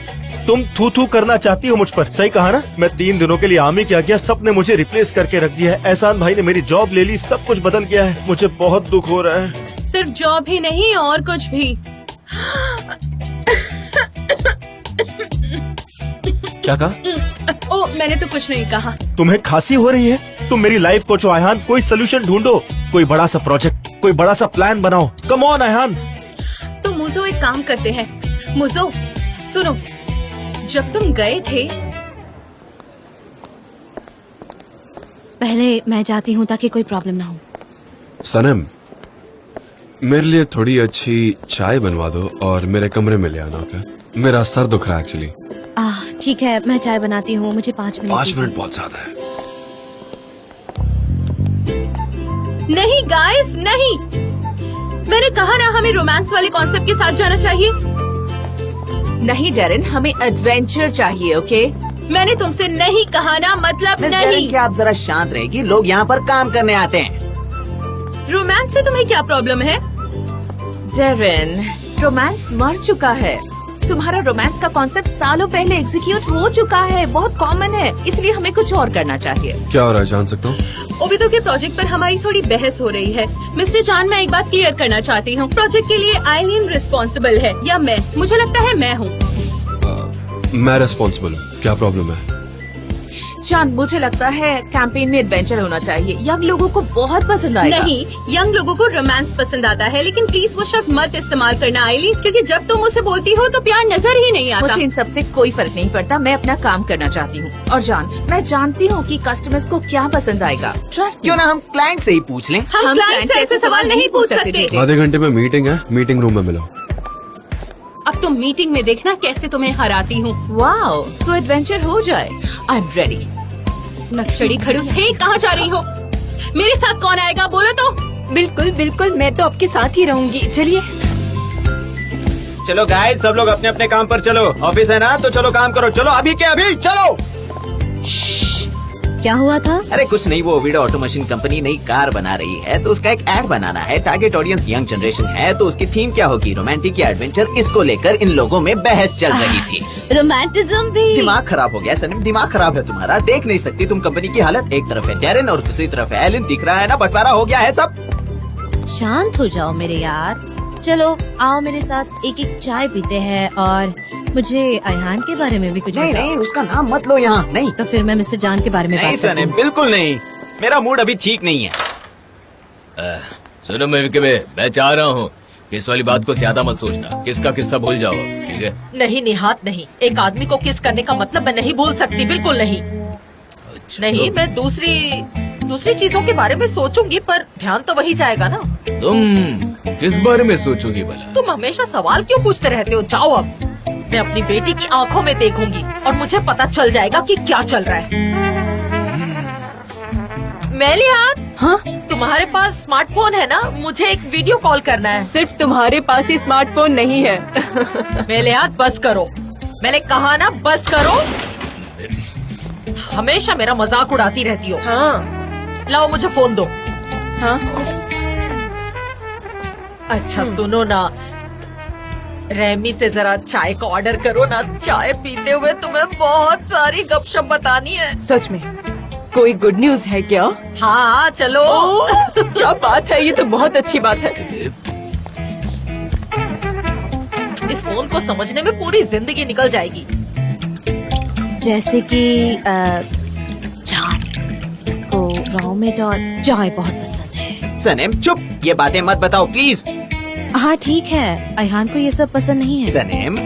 तुम थू थू करना चाहती हो मुझ पर। सही कहा ना? मैं 3 दिनों के लिए आर्मी क्या किया, सबने मुझे रिप्लेस करके रख दिया है। एहसान भाई ने मेरी जॉब ले ली, सब कुछ बदल गया है। मुझे बहुत दुख हो रहा है। सिर्फ जॉब ही नहीं, और कुछ भी। क्या कहा? ओ, मैंने तो कुछ नहीं कहा। तुम्हें खांसी हो रही है? तुम मेरी लाइफ को जो आयहान, कोई सोल्यूशन ढूंढो, कोई बड़ा सा प्रोजेक्ट, कोई बड़ा सा प्लान बनाओ। Come on आयहान। तो मुझो एक काम करते हैं। मुझो सुनो, जब तुम गए थे, पहले मैं जाती हूँ ताकि कोई प्रॉब्लम ना हो। सनम, मेरे लिए थोड़ी अच्छी चाय बनवा दो और मेरे कमरे में ले आना। ओके, मेरा सर दुख रहा है एक्चुअली। ठीक है, मैं चाय बनाती हूँ, मुझे 5 मिनट 5 दीजिए। मिनट बहुत ज्यादा है। नहीं गाइस, नहीं, मैंने कहा ना, हमें रोमांस वाले कॉन्सेप्ट के साथ जाना चाहिए। नहीं डेरिन, हमें एडवेंचर चाहिए। ओके, मैंने तुमसे नहीं कहा ना, मतलब मिस नहीं। डेरिन, क्या आप जरा शांत रहेगी? लोग यहाँ पर काम करने आते हैं। रोमांस से तुम्हें क्या प्रॉब्लम है? डेरिन, रोमांस मर चुका है। तुम्हारा रोमांस का कॉन्सेप्ट सालों पहले एग्जीक्यूट हो चुका है, बहुत कॉमन है, इसलिए हमें कुछ और करना चाहिए। क्या हो रहा है, जान सकता हूँ? ओबितो के प्रोजेक्ट पर हमारी थोड़ी बहस हो रही है। मिस्टर चांद, मैं एक बात क्लियर करना चाहती हूँ। प्रोजेक्ट के लिए आइलिन रिस्पॉन्सिबल है या मैं? मुझे लगता है मैं हूँ। मैं रिस्पॉन्सिबल हूँ। क्या प्रॉब्लम है? चांद, मुझे लगता है कैंपेन में एडवेंचर होना चाहिए, यंग लोगों को बहुत पसंद आएगा। नहीं, यंग लोगों को रोमांस पसंद आता है, लेकिन प्लीज वो शब्द मत इस्तेमाल करना आइलिन, क्योंकि जब तुम उसे बोलती हो तो प्यार नजर ही नहीं आता। मुझे इन सब से कोई फर्क नहीं पड़ता, मैं अपना काम करना चाहती हूँ। और जान, मैं जानती हूँ कि कस्टमर्स को क्या पसंद आएगा। ट्रस्ट क्यों ना हम क्लाइंट से ही पूछ लें? हम क्लाइंट से ऐसे सवाल नहीं पूछ सकते। आधे घंटे में मीटिंग है, मीटिंग रूम में मिलो। अब तुम मीटिंग में देखना कैसे तुम्हें हराती हूँ। वाओ, तो एडवेंचर हो जाए। I am ready. नक्चड़ी खड़ूस, हे, कहाँ जा रही हो? मेरे साथ कौन आएगा, बोलो तो। बिल्कुल बिल्कुल, मैं तो आपके साथ ही रहूंगी। चलिए। चलो गाइस, सब लोग अपने अपने काम पर चलो। ऑफिस है ना, तो चलो काम करो। चलो अभी के अभी चलो। क्या हुआ था? अरे कुछ नहीं, वो वीडो ऑटो मशीन कंपनी नई कार बना रही है तो उसका एक ऐड बनाना है। टारगेट ऑडियंस यंग जनरेशन है तो उसकी थीम क्या होगी, रोमांटिक या एडवेंचर, इसको लेकर इन लोगों में बहस चल रही थी। रोमांटिज्म भी। दिमाग खराब हो गया सनम, दिमाग खराब है तुम्हारा। देख नहीं सकती तुम कंपनी की हालत? एक तरफ है डैरेन और दूसरी तरफ है एलिन, दिख रहा है ना, बंटवारा हो गया है सब। शांत हो जाओ मेरे यार। चलो आओ मेरे साथ एक एक चाय पीते हैं और मुझे अयहान के बारे में भी कुछ नहीं बताओ। नहीं, उसका नाम मत लो यहाँ। नहीं तो फिर मैं मिस्टर जान के बारे में नहीं बात करती सनम, हूँ। बिल्कुल नहीं, मेरा मूड अभी ठीक नहीं है। सुनो मैं चाह रहा हूँ इस वाली बात को ज्यादा मत सोचना, किसका किस्सा भूल जाओ, ठीक है? नहीं निहात नहीं, एक आदमी को किस करने का मतलब मैं नहीं भूल सकती, बिल्कुल नहीं। अच्छा, नहीं, मैं दूसरी चीजों के बारे में सोचूंगी पर ध्यान तो वही जाएगा ना। तुम किस बारे में सोचोगी भला? तुम हमेशा सवाल क्यों पूछते रहते हो? जाओ अब, मैं अपनी बेटी की आंखों में देखूंगी और मुझे पता चल जाएगा कि क्या चल रहा है। मेलिहात, हाँ? तुम्हारे पास स्मार्टफोन है ना? मुझे एक वीडियो कॉल करना है। सिर्फ तुम्हारे पास ही स्मार्टफोन नहीं है। मेलिहात बस करो, मैंने कहा ना बस करो। हमेशा मेरा मजाक उड़ाती रहती हो। हाँ। लाओ मुझे फोन दो। हाँ? अच्छा सुनो ना, रेमी से जरा चाय का ऑर्डर करो ना। चाय पीते हुए तुम्हें बहुत सारी गपशप बतानी है। सच में कोई गुड न्यूज है क्या? हाँ चलो। क्या बात है, ये तो बहुत अच्छी बात है। इस फोन को समझने में पूरी जिंदगी निकल जाएगी। जैसे कि जान को रॉमेट और चाय बहुत पसंद है। सनम चुप, ये बातें मत बताओ प्लीज। हाँ ठीक है, अयहान को ये सब पसंद नहीं है। सनम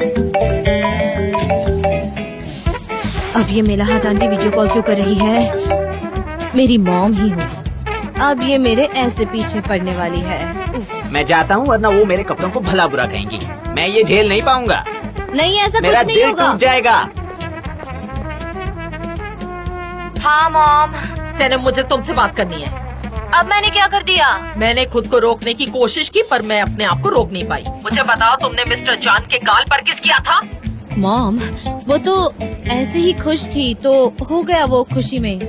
अब ये मेलाहाट आंटी वीडियो कॉल क्यों कर रही है? मेरी मॉम ही होगी। अब ये मेरे ऐसे पीछे पड़ने वाली है। उफ। मैं जाता हूँ वरना वो मेरे कपड़ों को भला बुरा कहेंगी। मैं ये झेल नहीं पाऊंगा। नहीं ऐसा मेरा कुछ नहीं दिल होगा। टूट जाएगा। हाँ मॉम। सनम मुझे तुमसे बात करनी है। अब मैंने क्या कर दिया? मैंने खुद को रोकने की कोशिश की पर मैं अपने आप को रोक नहीं पाई। मुझे बताओ तुमने मिस्टर जान के गाल पर किस किया था? मॉम वो तो ऐसे ही खुश थी तो हो गया वो खुशी में।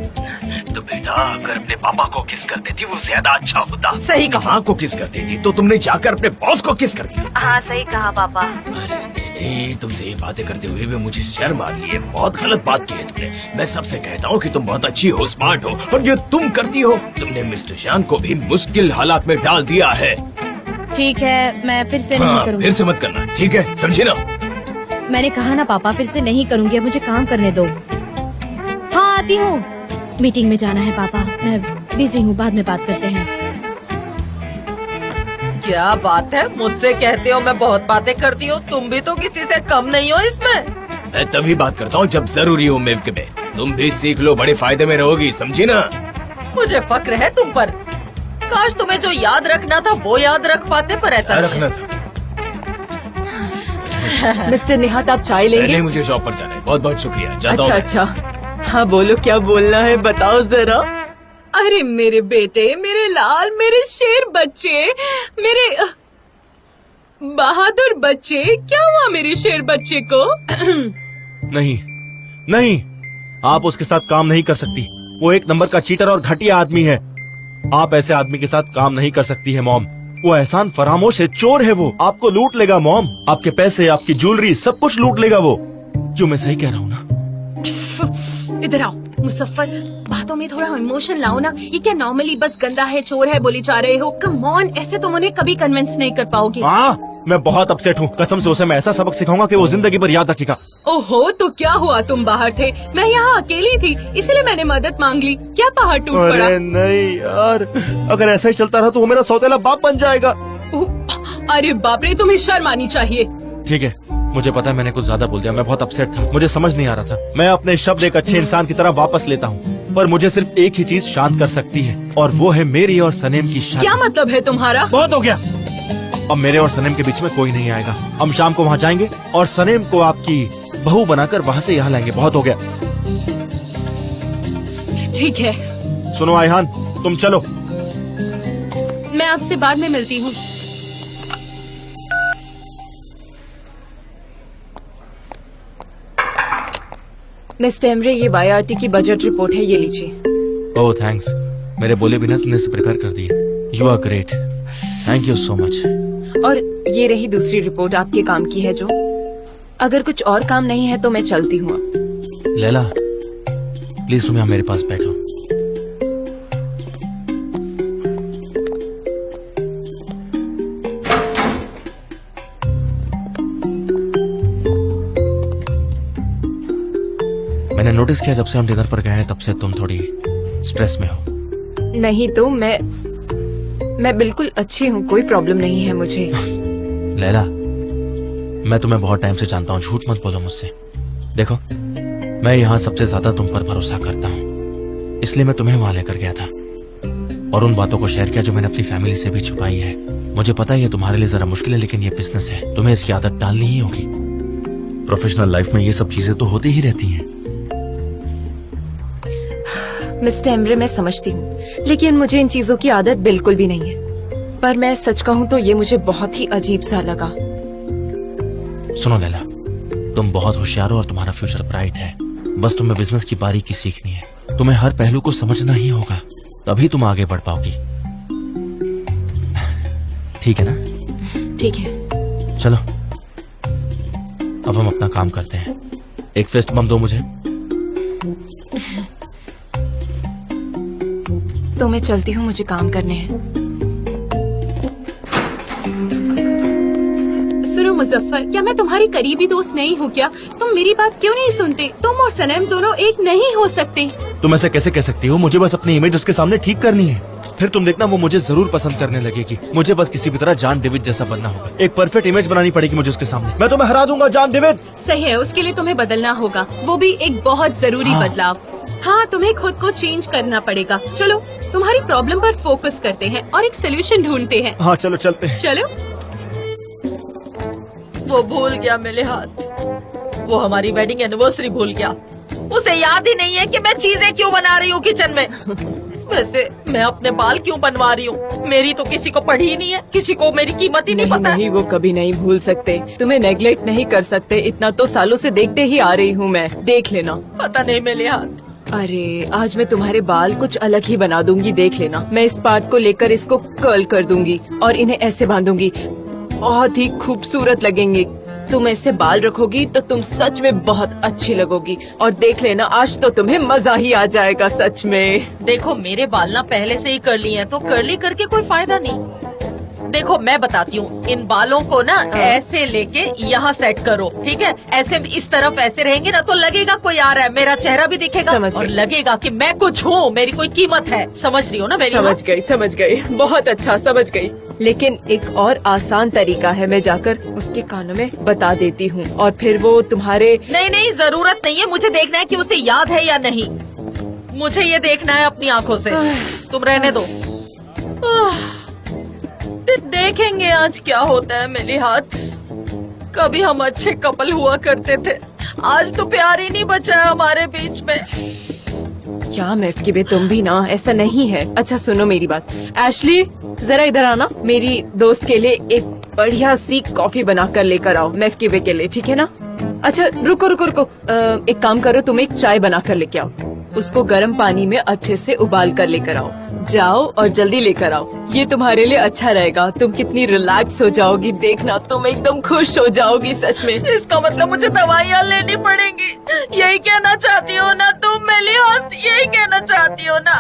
तो बेटा अगर अपने पापा को किस कर देती वो ज्यादा अच्छा होता। सही कहा। माँ को किस कर देती तो तुमने जाकर अपने बॉस को किस कर दिया। हाँ सही कहा पापा। अरे नहीं, तुमसे ये बातें करते हुए भी मुझे शर्म आ रही है। बहुत गलत बात की है तुमने। मैं सबसे कहता हूँ कि तुम बहुत अच्छी हो, स्मार्ट हो, और ये तुम करती हो। तुमने मिस्टर जान को भी मुश्किल हालात में डाल दिया है। ठीक है मैं फिर से नहीं हाँ, करूँगी। फिर से मत करना, ठीक है? समझे ना? मैंने कहा ना पापा, फिर से नहीं करूँगी। अब मुझे काम करने दो। हाँ आती हूँ, मीटिंग में जाना है पापा। मैं बिजी हूँ, बाद में बात करते हैं। क्या बात है, मुझसे कहते हो मैं बहुत बातें करती हूँ। तुम भी तो किसी से कम नहीं हो इसमें। मैं तभी बात करता हूँ जब जरूरी हो मिल्क में। तुम भी सीख लो, बड़े फायदे में रहोगी, समझी ना? मुझे फक्र है तुम पर। काश तुम्हें जो याद रखना था वो याद रख पाते, पर ऐसा नहीं रखना है। था। मिस्टर निहात आप चाय लेंगे? नहीं, मुझे शॉप पर जाना है। बहुत बहुत शुक्रिया, जाता अच्छा हूँ। अच्छा। हाँ बोलो, क्या बोलना है बताओ जरा। अरे मेरे बेटे, मेरे लाल, मेरे शेर बच्चे, मेरे बहादुर बच्चे, क्या हुआ मेरे शेर बच्चे को? नहीं नहीं, आप उसके साथ काम नहीं कर सकती। वो एक नंबर का चीटर और घटिया आदमी है। आप ऐसे आदमी के साथ काम नहीं कर सकती है मॉम। वो एहसान फरामोश है, चोर है। वो आपको लूट लेगा मॉम। आपके पैसे, आपकी ज्वेलरी, सब कुछ लूट लेगा वो। क्यों, मैं सही कह रहा हूँ ना? इधर आओ मुजफ्फर, बातों में थोड़ा इमोशन लाओ ना। ये क्या नॉर्मली बस गंदा है, चोर है बोले जा रहे हो? कम ऑन, ऐसे तुम उन्हें कभी कन्विंस नहीं कर पाओगे। हाँ, मैं बहुत अपसेट हूँ। कसम से उसे मैं ऐसा सबक सिखाऊंगा कि वो जिंदगी भर याद रखेगा। ओहो, तो क्या हुआ? तुम बाहर थे, मैं यहाँ अकेली थी, इसलिए मैंने मदद मांग ली। क्या पहाड़ टूट पड़ा? अरे नहीं यार, अगर ऐसा ही चलता रहा तो वो मेरा सौतेला बाप बन जाएगा। अरे बाप रे, तुम्हें शर्म आनी चाहिए। ठीक है, मुझे पता है मैंने कुछ ज्यादा बोल दिया। मैं बहुत अपसेट था, मुझे समझ नहीं आ रहा था। मैं अपने शब्द एक अच्छे इंसान की तरह वापस लेता हूँ, पर मुझे सिर्फ एक ही चीज शांत कर सकती है, और वो है मेरी और सनेम की शादी। क्या मतलब है तुम्हारा? बहुत हो गया। अब मेरे और सनेम के बीच में कोई नहीं आएगा। हम शाम को वहाँ जाएंगे और सनेम को आपकी बहू बनाकर वहाँ से यहाँ लाएंगे। बहुत हो गया। ठीक है, सुनो आयहान, तुम चलो। मैं आपसे बाद में मिलती हूँ। मिस्टर एमरे, ये YRT की बजट रिपोर्ट है, ये लीजिए। ओह थैंक्स, मेरे बोले बिना तुमने इसे प्रिपेयर कर दी। You are great, thank you so much. और ये रही दूसरी रिपोर्ट आपके काम की है जो। अगर कुछ और काम नहीं है तो मैं चलती हूँ अब। लैला प्लीज तुम यहाँ मेरे पास बैठो। मैंने नोटिस किया जब से हम डिनर पर गए हैं तब से तुम थोड़ी स्ट्रेस में हो। नहीं तो मैं बिल्कुल अच्छी हूँ, कोई प्रॉब्लम नहीं है मुझे। लैला मैं तुम्हें बहुत टाइम से जानता हूँ, झूठ मत बोलो मुझसे। देखो मैं यहाँ सबसे ज्यादा तुम पर भरोसा करता हूँ, इसलिए मैं तुम्हें वहां लेकर गया था और उन बातों को शेयर किया जो मैंने अपनी फैमिली से भी छुपाई है। मुझे पता है ये तुम्हारे लिए जरा मुश्किल है, लेकिन ये बिजनेस है, तुम्हें इसकी आदत डालनी ही होगी। प्रोफेशनल लाइफ में ये सब चीजें तो होती ही रहती हैं। मिस्टर एमरे, मैं समझती हूँ, लेकिन मुझे इन चीजों की आदत बिल्कुल भी नहीं है। पर मैं सच कहूँ तो ये मुझे बहुत ही अजीब सा लगा। सुनो लैला, तुम बहुत होशियार हो और तुम्हारा फ्यूचर ब्राइट है। बस तुम्हें बिजनेस की बारीकी सीखनी है। तुम्हें हर पहलू को समझना ही होगा, तभी तुम आगे बढ़ पाओगी। ठीक है ना? ठीक है। चलो अब हम अपना काम करते हैं। एक फेस्ट बम दो मुझे। तो मैं चलती हूँ, मुझे काम करने हैं। सुनो मुजफ्फर, क्या मैं तुम्हारी करीबी दोस्त नहीं हूँ क्या? तुम मेरी बात क्यों नहीं सुनते? तुम और सनम दोनों एक नहीं हो सकते। तुम ऐसे कैसे कह सकती हो? मुझे बस अपनी इमेज उसके सामने ठीक करनी है, फिर तुम देखना वो मुझे जरूर पसंद करने लगेगी। मुझे बस किसी भी तरह जान डेविड जैसा बनना होगा। एक परफेक्ट इमेज बनानी पड़ेगी मुझे उसके सामने। मैं तुम्हें हरा दूंगा जान डेविड। सही है, उसके लिए तुम्हें बदलना होगा, वो भी एक बहुत जरूरी बदलाव। हाँ, तुम्हें खुद को चेंज करना पड़ेगा। चलो तुम्हारी प्रॉब्लम पर फोकस करते हैं और एक सोल्यूशन ढूंढते हैं। हाँ चलो चलते हैं। चलो। वो भूल गया मेरे हाथ, वो हमारी वेडिंग एनिवर्सरी भूल गया। उसे याद ही नहीं है कि मैं चीजें क्यों बना रही हूँ किचन में। वैसे मैं अपने बाल क्यों बनवा रही हूँ? मेरी तो किसी को पढ़ी ही नहीं है, किसी को मेरी कीमत ही नहीं पता। नहीं, वो कभी नहीं भूल सकते, तुम्हें नेग्लेक्ट नहीं कर सकते। इतना तो सालों से देखते ही आ रही हूँ मैं, देख लेना। पता नहीं मेरे हाथ। अरे आज मैं तुम्हारे बाल कुछ अलग ही बना दूंगी, देख लेना। मैं इस पार्ट को लेकर इसको कर्ल कर दूंगी और इन्हें ऐसे बांधूंगी, बहुत ही खूबसूरत लगेंगे। तुम ऐसे बाल रखोगी तो तुम सच में बहुत अच्छी लगोगी। और देख लेना, आज तो तुम्हें मजा ही आ जाएगा सच में। देखो मेरे बाल ना पहले से ही कर्ली हैं, तो कर्ली करके कोई फायदा नहीं। देखो मैं बताती हूँ, इन बालों को ना ऐसे लेके यहाँ सेट करो, ठीक है? ऐसे इस तरफ ऐसे रहेंगे ना तो लगेगा कोई आ रहा है, मेरा चेहरा भी दिखेगा और लगेगा कि मैं कुछ हूँ, मेरी कोई कीमत है। समझ रही हो ना मेरी? समझ गई, बहुत अच्छा समझ गई। लेकिन एक और आसान तरीका है, मैं जाकर उसके कानों में बता देती हूँ और फिर वो तुम्हारे। नहीं, जरूरत नहीं है, मुझे देखना है कि उसे याद है या नहीं। मुझे ये देखना है अपनी आँखों से, तुम रहने दो। देखेंगे आज क्या होता है मेरे हाथ। कभी हम अच्छे कपल हुआ करते थे, आज तो प्यार ही नहीं बचा है हमारे बीच में। क्या महफिबे, तुम भी ना, ऐसा नहीं है। अच्छा सुनो मेरी बात, एशली जरा इधर आना, मेरी दोस्त के लिए एक बढ़िया सी कॉफी बना कर लेकर आओ, महफिबे के लिए, ठीक है ना? अच्छा रुको, एक काम करो, तुम एक चाय बना कर लेके आओ, उसको गर्म पानी में अच्छे से उबाल कर लेकर आओ। जाओ और जल्दी लेकर आओ, ये तुम्हारे लिए अच्छा रहेगा। तुम कितनी रिलैक्स हो जाओगी, देखना तुम एकदम खुश हो जाओगी सच में। इसका मतलब मुझे दवाइयाँ लेनी पड़ेंगी, यही कहना चाहती हो ना तुम मेरी हाथ? यही कहना चाहती हो ना?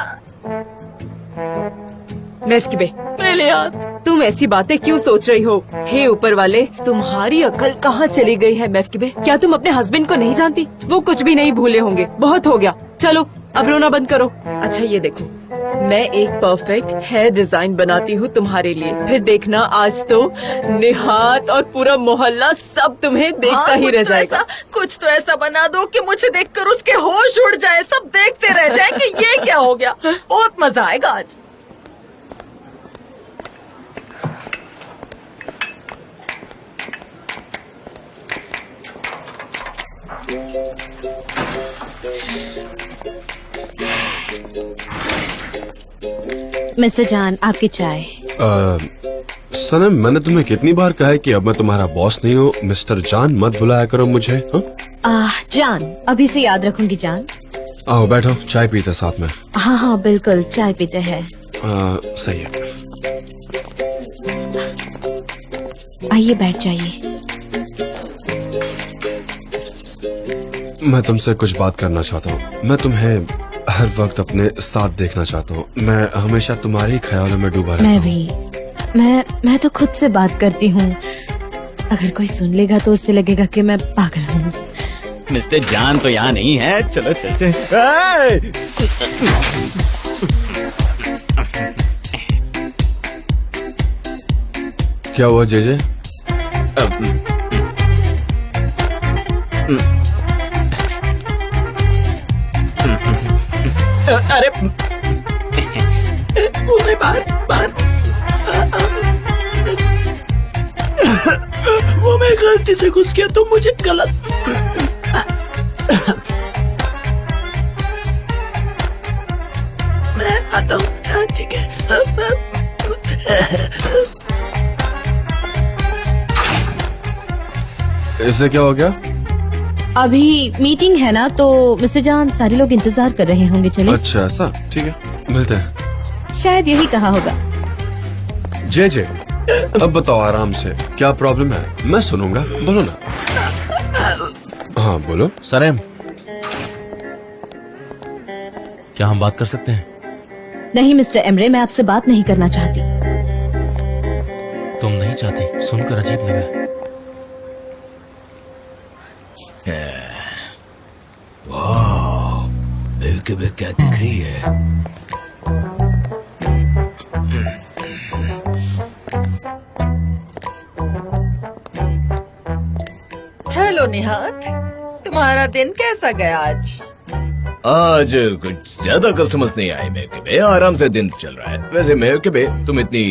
महफिबे, मेरे हाथ, तुम ऐसी बातें क्यों सोच रही हो? हे ऊपर वाले, तुम्हारी अकल कहाँ चली गई है महफिबे? क्या तुम अपने हस्बैंड को नहीं जानती? वो कुछ भी नहीं भूले होंगे, बहुत हो गया। चलो अब रोना बंद करो। अच्छा ये देखो, मैं एक परफेक्ट हेयर डिजाइन बनाती हूँ तुम्हारे लिए, फिर देखना आज तो निहात और पूरा मोहल्ला सब तुम्हें देखता ही रह जाएगा। कुछ तो ऐसा बना दो कि मुझे देखकर उसके होश उड़ जाए, सब देखते रह जाए कि ये क्या हो गया। बहुत मजा आएगा आज। मिस्टर जान, आपकी चाय। सनम, मैंने तुम्हें कितनी बार कहा है कि अब मैं तुम्हारा बॉस नहीं हूँ, मिस्टर जान मत बुलाया करो मुझे। हाँ? जान, अभी से याद रखूंगी जान। आओ बैठो, चाय पीते साथ में। हाँ हाँ बिल्कुल, चाय पीते हैं। सही है। आइए बैठ जाइए। मैं तुमसे कुछ बात करना चाहता हूँ। मैं तुम्हें हर वक्त अपने साथ देखना चाहता हूँ। मैं हमेशा तुम्हारे ही ख्यालों में डूबा रहता हूँ। मैं भी। मैं तो खुद से बात करती हूँ। अगर कोई सुन लेगा तो उससे लगेगा कि मैं पागल हूँ। मिस्टर जान तो यहाँ नहीं है, चलो चलते हैं। क्या हुआ जेजे? अरे वो मैं बाहर वो मैं गलती से घुस गया तो मुझे गलत। मैं आता हूँ, ठीक है। इससे क्या हो गया? अभी मीटिंग है ना, तो मिस्टर जान सारे लोग इंतजार कर रहे होंगे। चले। अच्छा ऐसा, ठीक है, मिलते हैं। शायद यही कहा होगा। जे अब बताओ आराम से, क्या प्रॉब्लम है? मैं सुनूंगा, बोलो ना। हाँ बोलो। सरेम, क्या हम बात कर सकते हैं? नहीं मिस्टर एमरे, मैं आपसे बात नहीं करना चाहती। तुम नहीं चाहती? सुनकर अजीब लगा। क्या दिख रही है? हेलो निहात, तुम्हारा दिन कैसा गया आज? आज कुछ ज्यादा कस्टमर्स नहीं आए मेरे के, आराम से दिन चल रहा है। वैसे मेरे के तुम इतनी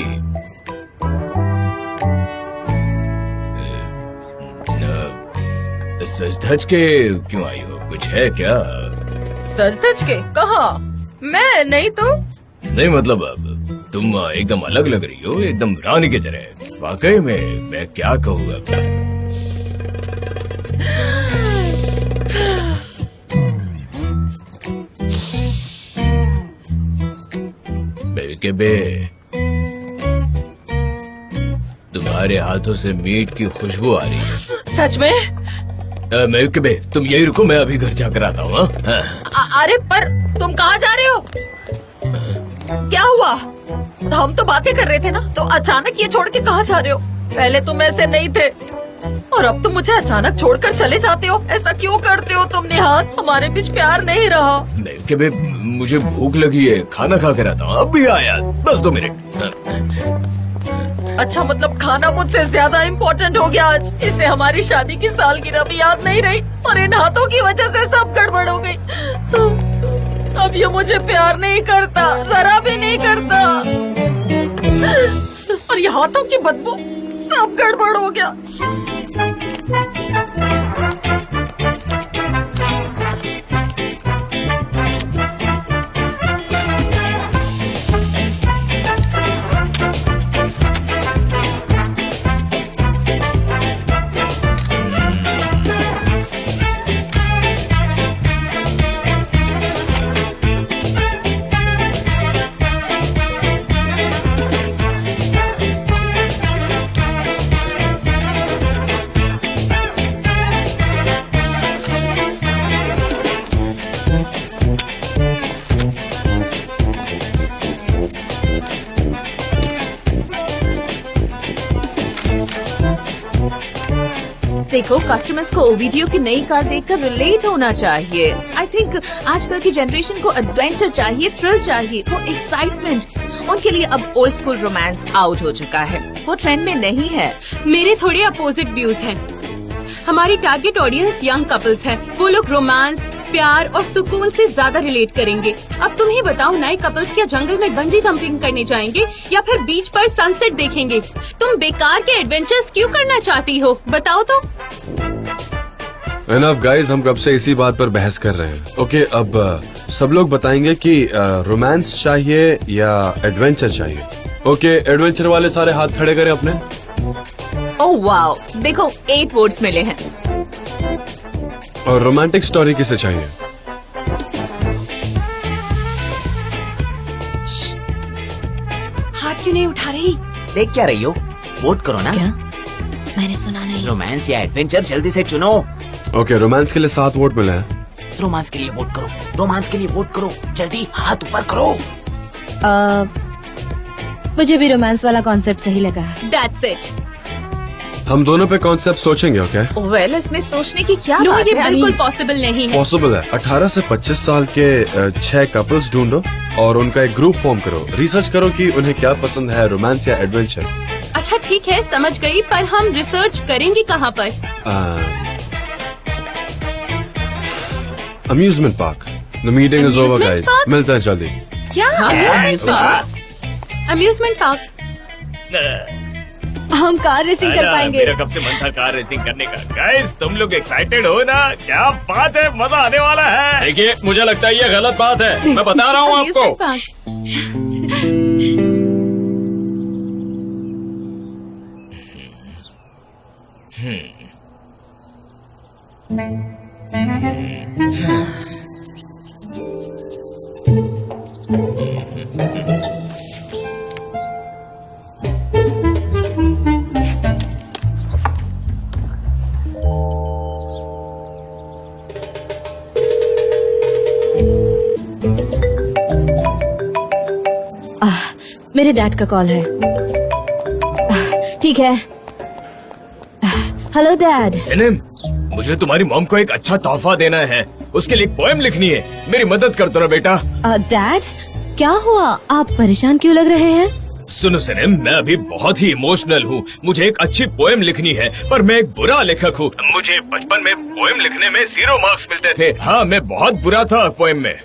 सच धज के क्यों आई हो? कुछ है क्या? सच धज के? कहा? मैं नहीं तो। नहीं मतलब तुम एकदम अलग लग रही हो, एकदम रानी की तरह। वाकई में मैं क्या कहूँगा। बेबे, तुम्हारे हाथों से मीट की खुशबू आ रही है। सच में? बेबे तुम यही रुको, मैं अभी घर जाकर आता हूँ। अरे पर तुम कहाँ जा रहे हो? क्या हुआ? हम तो बातें कर रहे थे ना, तो अचानक ये छोड़ के कहाँ जा रहे हो? पहले तुम ऐसे नहीं थे और अब तुम मुझे अचानक छोड़कर चले जाते हो। ऐसा क्यों करते हो तुम निहात? हमारे बीच प्यार नहीं रहा। बेबे मुझे भूख लगी है, खाना खा कर आता हूँ। अब भी आया, बस 2 मिनट। अच्छा मतलब खाना मुझसे ज्यादा इम्पोर्टेंट हो गया आज। इसे हमारी शादी की सालगिरह भी याद नहीं रही और इन हाथों की वजह से सब गड़बड़ हो गई। अब ये मुझे प्यार नहीं करता, जरा भी नहीं करता। और ये हाथों की बदबू, सब गड़बड़ हो गया। देखो, कस्टमर्स को ओवीडियो की नई कार देखकर रिलेट होना चाहिए। आई थिंक आजकल की जनरेशन को एडवेंचर चाहिए, थ्रिल चाहिए, वो एक्साइटमेंट। उनके लिए अब ओल्ड स्कूल रोमांस आउट हो चुका है, वो ट्रेंड में नहीं है। मेरे थोड़े अपोजिट व्यूज हैं। हमारी टारगेट ऑडियंस यंग कपल्स है। वो लोग रोमांस, प्यार और सुकून से ज्यादा रिलेट करेंगे। अब तुम ही बताओ, नए कपल्स क्या जंगल में बंजी जंपिंग करने जाएंगे या फिर बीच पर सनसेट देखेंगे? तुम बेकार के एडवेंचर्स क्यों करना चाहती हो, बताओ तो। एनफ गाइस, हम कब से इसी बात पर बहस कर रहे हैं। ओके, अब सब लोग बताएंगे कि रोमांस चाहिए या एडवेंचर चाहिए। ओके, एडवेंचर वाले सारे हाथ खड़े करें अपने। ओह वाओ, देखो 8 वोट्स मिले हैं। और रोमांटिक स्टोरी किसे चाहिए? हाथ क्यों नहीं उठा रही? देख क्या रही हो? वोट करो ना। क्या? मैंने सुना नहीं। रोमांस या एडवेंचर, जल्दी से चुनो। ओके, रोमांस के लिए 7 वोट मिले हैं। रोमांस के लिए वोट करो, रोमांस के लिए वोट करो, जल्दी हाथ ऊपर करो। मुझे भी रोमांस वाला कॉन्सेप्ट सही लगा। That's it. हम दोनों पे कॉन्सेप्ट सोचेंगे, ओके? वेल, इसमें सोचने की क्या नो, बात ये है? बिल्कुल पॉसिबल नहीं है। पॉसिबल है। 18 से 25 साल के 6 कपल्स ढूंढो और उनका एक ग्रुप फॉर्म करो। रिसर्च करो कि उन्हें क्या पसंद है, रोमांस या एडवेंचर। अच्छा ठीक है, समझ गई, पर हम रिसर्च करेंगे कहाँ पर? Amusement park. The meeting is over Amusement guys. park? मिलते हैं जल्दी। क्या? Amusement park? हम कार रेसिंग कर पाएंगे। मेरा कब से मन था कार रेसिंग करने का। गाइस, तुम लोग एक्साइटेड हो ना? क्या बात है, मजा आने वाला है। देखिए, मुझे लगता है ये गलत बात है, मैं बता रहा हूँ आपको। Amusement park। मेरे डैड का कॉल है। ठीक है। Hello dad. सनम, मुझे तुम्हारी मॉम को एक अच्छा तोहफा देना है। उसके लिए एक पोएम लिखनी है। मेरी मदद कर दो ना बेटा। डैड, क्या हुआ? आप परेशान क्यों लग रहे हैं? सुनो सनम, मैं अभी बहुत ही इमोशनल हूँ। मुझे एक अच्छी पोएम लिखनी है, पर मैं एक बुरा लेखक हूँ। मुझे बचपन में पोएम लिखने में 0 मार्क्स मिलते थे। हाँ, मैं बहुत बुरा था पोएम में।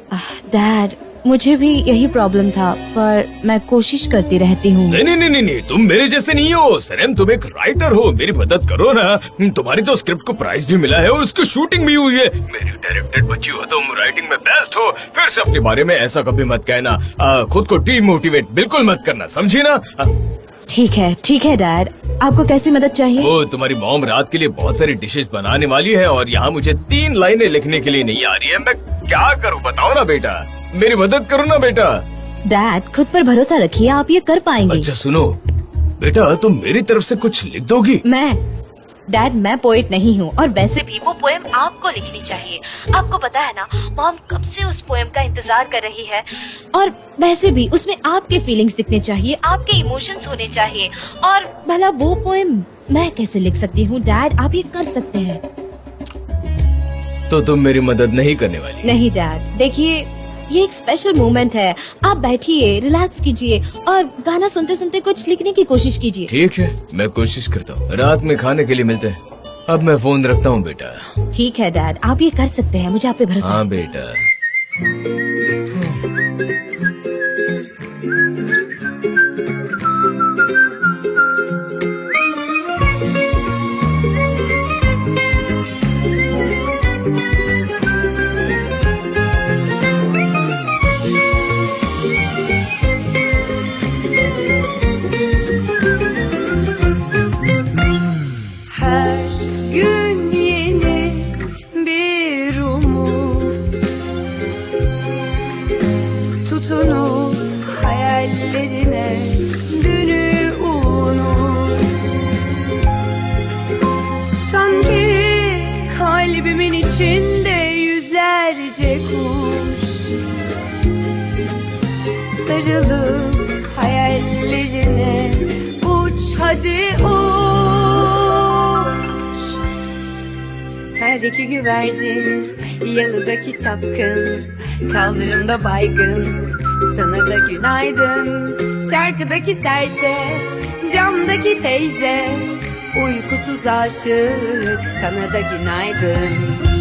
डैड, मुझे भी यही प्रॉब्लम था, पर मैं कोशिश करती रहती हूँ। नहीं, तुम मेरे जैसे नहीं हो सनम, तुम एक राइटर हो। मेरी मदद करो ना। तुम्हारी तो स्क्रिप्ट को प्राइज भी मिला है और उसकी शूटिंग भी हुई है। मेरी डायरेक्टेड बच्ची हो, तुम राइटिंग में बेस्ट हो। फिर से अपने बारे में ऐसा कभी मत कहना। खुद को डीमोटिवेट बिल्कुल मत करना, समझी ना? ठीक है डैड, आपको कैसी मदद चाहिए? वो तुम्हारी मॉम रात के लिए बहुत सारी डिशेस बनाने वाली है और यहाँ मुझे 3 लाइनें लिखने के लिए नहीं आ रही है। मैं क्या करूँ, बताओ ना बेटा। मेरी मदद करो ना बेटा। डैड, खुद पर भरोसा रखिए, आप ये कर पाएंगे। अच्छा सुनो बेटा, तुम मेरी तरफ से कुछ लिख दोगी? मैं पोएट नहीं हूँ, और वैसे भी वो पोएम आपको लिखनी चाहिए। आपको पता है ना, मॉम कब से उस पोएम का इंतजार कर रही है। और वैसे भी उसमें आपके फीलिंग्स दिखने चाहिए, आपके इमोशंस होने चाहिए। और भला वो पोएम मैं कैसे लिख सकती हूँ? डैड, आप ये कर सकते हैं। तो तुम मेरी मदद नहीं करने वाली? नहीं डैड, देखिए ये एक स्पेशल मोमेंट है। आप बैठिए, रिलैक्स कीजिए और गाना सुनते सुनते कुछ लिखने की कोशिश कीजिए। ठीक है, मैं कोशिश करता हूँ। रात में खाने के लिए मिलते हैं। अब मैं फोन रखता हूँ बेटा। ठीक है डैड, आप ये कर सकते हैं, मुझे आप पे भरोसा है। हाँ बेटा। Sarılıp hayallerine uç hadi uç. Perdeki güvercin, yalıdaki çapkın, kaldırımda baygın, sana da günaydın. Şarkıdaki serçe, camdaki teyze, uykusuz aşık, sana da günaydın.